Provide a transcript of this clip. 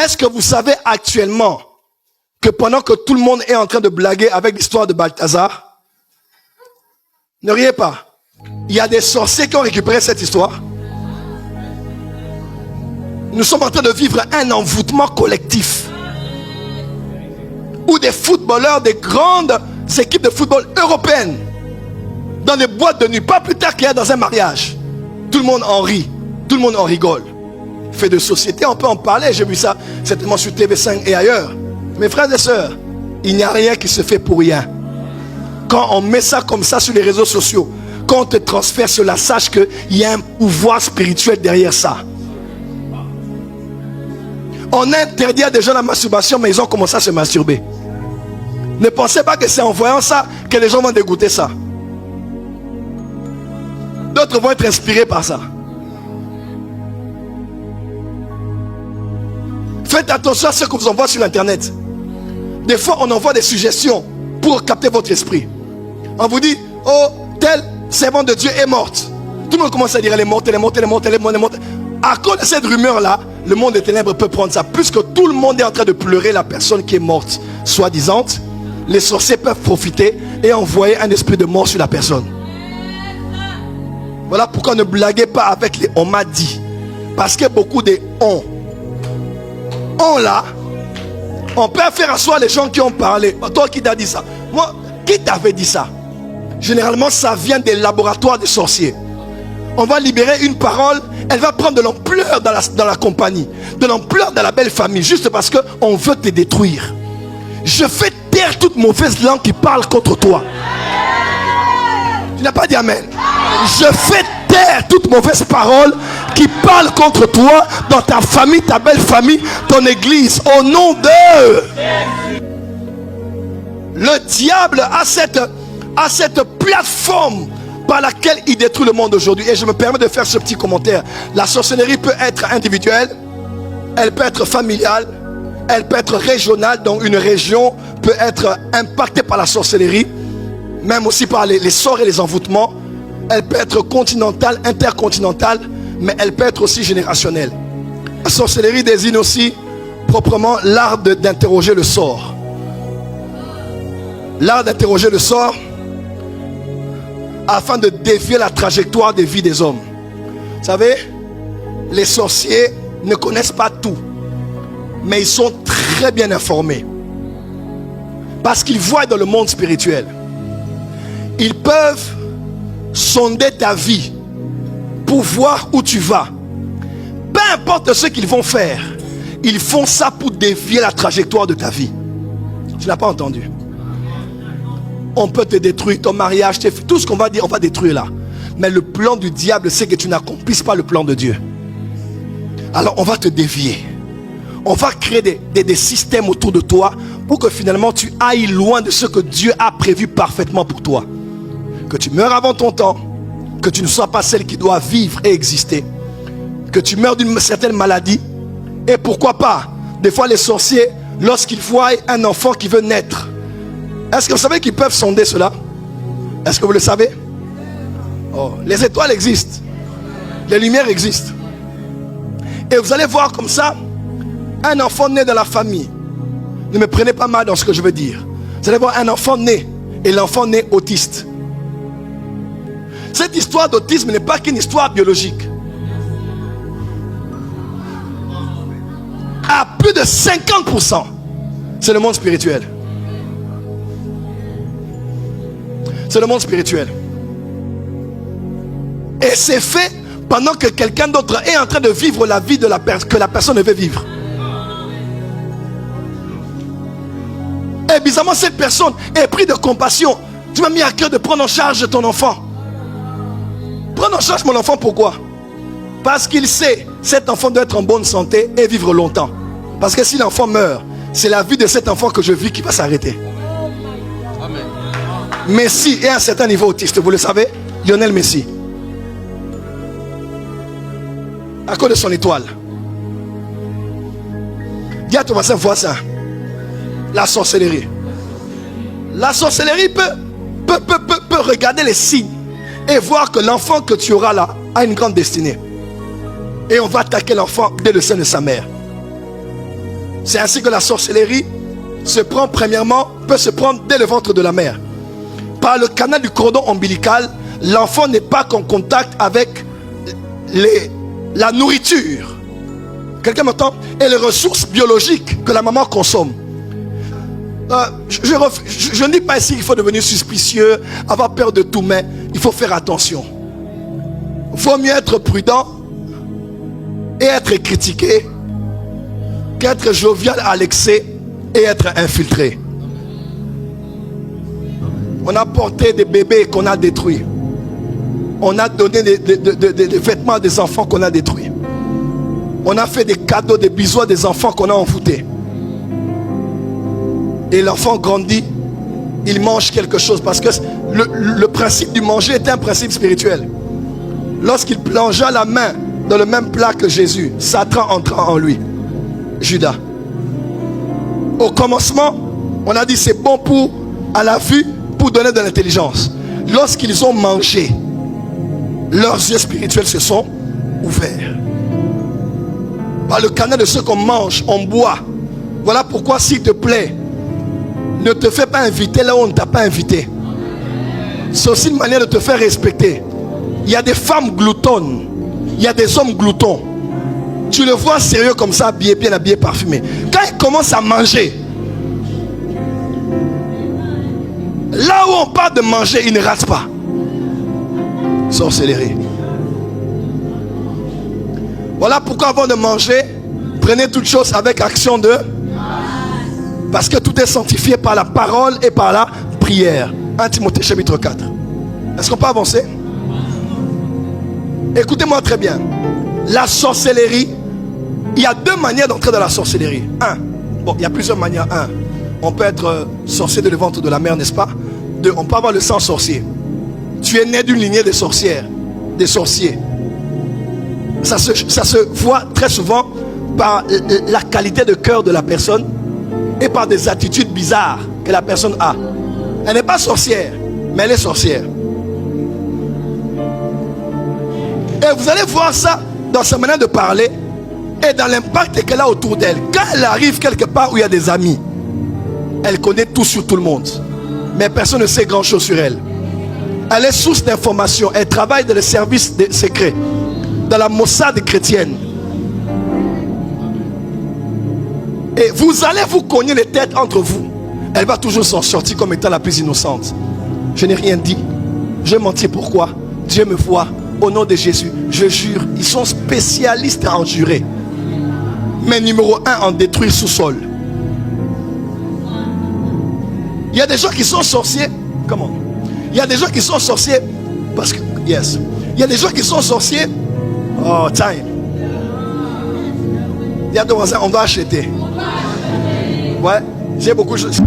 Est-ce que vous savez actuellement que pendant que tout le monde est en train de blaguer avec l'histoire de Balthazar, ne riez pas, il y a des sorciers qui ont récupéré cette histoire. Nous sommes en train de vivre un envoûtement collectif où des footballeurs, des grandes équipes de football européennes, dans des boîtes de nuit, pas plus tard qu'il y a dans un mariage, tout le monde en rit, tout le monde en rigole. Fait de société, on peut en parler, j'ai vu ça certainement sur TV5 et ailleurs. Mes frères et sœurs, il n'y a rien qui se fait pour rien. Quand on met ça comme ça sur les réseaux sociaux, quand on te transfère cela, sache qu'il y a un pouvoir spirituel derrière ça. On interdit à des gens la masturbation, mais ils ont commencé à se masturber. Ne pensez pas que c'est en voyant ça que les gens vont dégoûter ça. D'autres vont être inspirés par ça. Faites attention à ce que vous envoie sur l'internet. Des fois, on envoie des suggestions pour capter votre esprit. On vous dit, oh, tel servant de Dieu est morte. Tout le monde commence à dire, elle est morte, elle est morte, elle est morte, elle est morte, elle est morte. À cause de cette rumeur-là, le monde des ténèbres peut prendre ça. Puisque tout le monde est en train de pleurer la personne qui est morte, soi-disant, les sorciers peuvent profiter et envoyer un esprit de mort sur la personne. Voilà pourquoi ne blaguez pas avec les on m'a dit. Parce que beaucoup de on là, on peut faire asseoir les gens qui ont parlé. Toi qui t'as dit ça? Moi, qui t'avait dit ça? Généralement, ça vient des laboratoires de sorciers. On va libérer une parole, elle va prendre de l'ampleur dans la compagnie, de l'ampleur dans la belle famille, juste parce qu'on veut te détruire. Je fais taire toute mauvaise langue qui parle contre toi. Tu n'as pas dit amen. Je fais taire toute mauvaise parole qui parle contre toi, dans ta famille, ta belle famille, ton église, au nom de... Le diable a cette plateforme par laquelle il détruit le monde aujourd'hui. Et je me permets de faire ce petit commentaire. La sorcellerie peut être individuelle, elle peut être familiale, elle peut être régionale. Donc une région peut être impactée par la sorcellerie, même aussi par les sorts et les envoûtements. Elle peut être continentale, intercontinentale, mais elle peut être aussi générationnelle. La sorcellerie désigne aussi proprement l'art d'interroger le sort. L'art d'interroger le sort afin de dévier la trajectoire des vies des hommes. Vous savez, les sorciers ne connaissent pas tout, mais ils sont très bien informés. Parce qu'ils voient dans le monde spirituel. Ils peuvent sonder ta vie pour voir où tu vas. Peu importe ce qu'ils vont faire, ils font ça pour dévier la trajectoire de ta vie. Tu n'as pas entendu? On peut te détruire, ton mariage, tout ce qu'on va dire, on va détruire là. Mais le plan du diable, c'est que tu n'accomplisses pas le plan de Dieu. Alors on va te dévier. On va créer des systèmes autour de toi pour que finalement tu ailles loin de ce que Dieu a prévu parfaitement pour toi. Que tu meurs avant ton temps, que tu ne sois pas celle qui doit vivre et exister, que tu meurs d'une certaine maladie. Et pourquoi pas, des fois les sorciers, lorsqu'ils voient un enfant qui veut naître, est-ce que vous savez qu'ils peuvent sonder cela? Est-ce que vous le savez? Oh, les étoiles existent, les lumières existent. Et vous allez voir comme ça, un enfant né dans la famille. Ne me prenez pas mal dans ce que je veux dire. Vous allez voir un enfant né, et l'enfant né autiste. Cette histoire d'autisme n'est pas qu'une histoire biologique. À plus de 50%, c'est le monde spirituel. C'est le monde spirituel. Et c'est fait pendant que quelqu'un d'autre est en train de vivre la vie que la personne veut vivre. Et bizarrement, cette personne est prise de compassion. Tu m'as mis à cœur de prendre en charge ton enfant. Prendre en charge mon enfant, pourquoi? Parce qu'il sait, cet enfant doit être en bonne santé et vivre longtemps. Parce que si l'enfant meurt, c'est la vie de cet enfant que je vis qui va s'arrêter. Amen. Messi est à un certain niveau autiste, vous le savez? Lionel Messi. À cause de son étoile. Dis à ton voisin, la sorcellerie. La sorcellerie peut regarder les signes et voir que l'enfant que tu auras là a une grande destinée. Et on va attaquer l'enfant dès le sein de sa mère. C'est ainsi que la sorcellerie se prend premièrement, peut se prendre dès le ventre de la mère. Par le canal du cordon ombilical, l'enfant n'est pas en contact avec la nourriture. Quelqu'un m'entend? Et les ressources biologiques que la maman consomme. Je ne dis pas ici qu'il faut devenir suspicieux, avoir peur de tout, mais il faut faire attention. Il vaut mieux être prudent et être critiqué qu'être jovial à l'excès et être infiltré. On a porté des bébés qu'on a détruits. On a donné des vêtements à des enfants qu'on a détruits. On a fait des cadeaux, des bisous à des enfants qu'on a envoûtés. Et l'enfant grandit, il mange quelque chose. Parce que le principe du manger est un principe spirituel. Lorsqu'il plongea la main dans le même plat que Jésus, Satan entra en lui. Judas. Au commencement, on a dit c'est bon pour, à la vue, pour donner de l'intelligence. Lorsqu'ils ont mangé, leurs yeux spirituels se sont ouverts. Par le canal de ce qu'on mange, on boit. Voilà pourquoi, s'il te plaît, ne te fais pas inviter là où on ne t'a pas invité. C'est aussi une manière de te faire respecter. Il y a des femmes gloutonnes. Il y a des hommes gloutons. Tu le vois sérieux comme ça, habillé, bien habillé, parfumé. Quand il commence à manger, là où on parle de manger, il ne rate pas. Sorcellerie. Voilà pourquoi avant de manger, prenez toute chose avec action de... Parce que tout est sanctifié par la parole et par la prière. 1 Timothée chapitre 4. Est-ce qu'on peut avancer? Écoutez-moi très bien. La sorcellerie, il y a deux manières d'entrer dans la sorcellerie. Bon, il y a plusieurs manières. On peut être sorcier de le ventre de la mère, n'est-ce pas? On peut avoir le sang sorcier. Tu es né d'une lignée de sorcières, des sorciers. Ça se voit très souvent par la qualité de cœur de la personne et par des attitudes bizarres que la personne a. Elle n'est pas sorcière, mais elle est sorcière. Et vous allez voir ça dans sa manière de parler et dans l'impact qu'elle a autour d'elle. Quand elle arrive quelque part où il y a des amis, elle connaît tout sur tout le monde. Mais personne ne sait grand chose sur elle. Elle est source d'informations. Elle travaille dans les services secrets, dans la Mossad chrétienne. Et vous allez vous cogner les têtes entre vous. Elle va toujours s'en sortir comme étant la plus innocente. Je n'ai rien dit. Je menti. Pourquoi? Dieu me voit. Au nom de Jésus, je jure. Ils sont spécialistes à en jurer. Mais numéro 1, en détruire sous-sol. Il y a des gens qui sont sorciers. Comment? Il y a des gens qui sont sorciers parce que, yes. Il y a des gens qui sont sorciers. Oh, time. Il y a deux voisins, on va acheter. Ouais, j'ai beaucoup de choses.